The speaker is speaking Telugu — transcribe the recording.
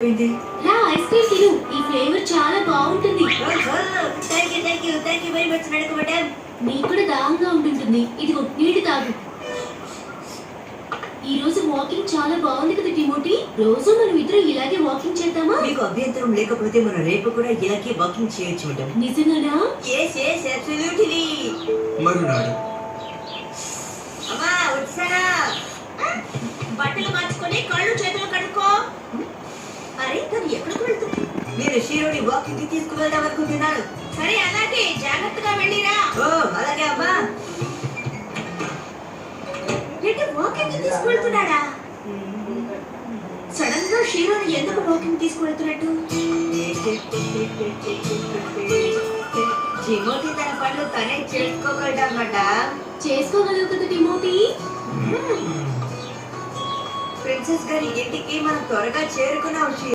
ఏంటి? రా ఐస్ క్రీమ్ తిను. ఈ ఫ్లేవర్ చాలా బాగుంటుంది. Thank you very much madam. నీకు కూడా దాహంగా ఉంటుంటుంది. ఇదిగో నీళ్ళు తాగు. ఈ రోజు వాకింగ్ చాలా బాగుంది కదా టిమోటీ. రోజు మనం ఇద్దరం ఇలాగే వాకింగ్ చేద్దామా? మీకు అభ్యంతరం లేకపోతే మనం రేపు కూడా ఇలాగే వాకింగ్ చేయొచ్చు మేడం. నిజంగానా? yes absolutely. మరునాడు అమ్మా వచ్చారా? బట్టలు మార్చుకొని కళ్ళు చేతులు కడుక్కో. అరే తను ఎక్కడికి వెళ్తుంది? నేను షీరోని వాకింగ్ కి తీసుకువెళ్దాం అనుకుంటున్నాను. సరే అలాగే జాగ్రత్తగా వెళ్ళిరా. ఓ అలాగే అమ్మా. ఏంటి వాకింగ్ కి తీసుకువెళ్తున్నాడా? సడన్ గా షీరోని ఎందుకు వాకింగ్ తీసుకువెళ్తున్నట్టు? జిమోటి తన పనులు తనే చేసుకోగలడన్నమాట. చేసుకోగలవు కదా టిమోటీ. ప్రిన్సెస్ గారి ఇంటికి మనం త్వరగా చేరుకున్నాం.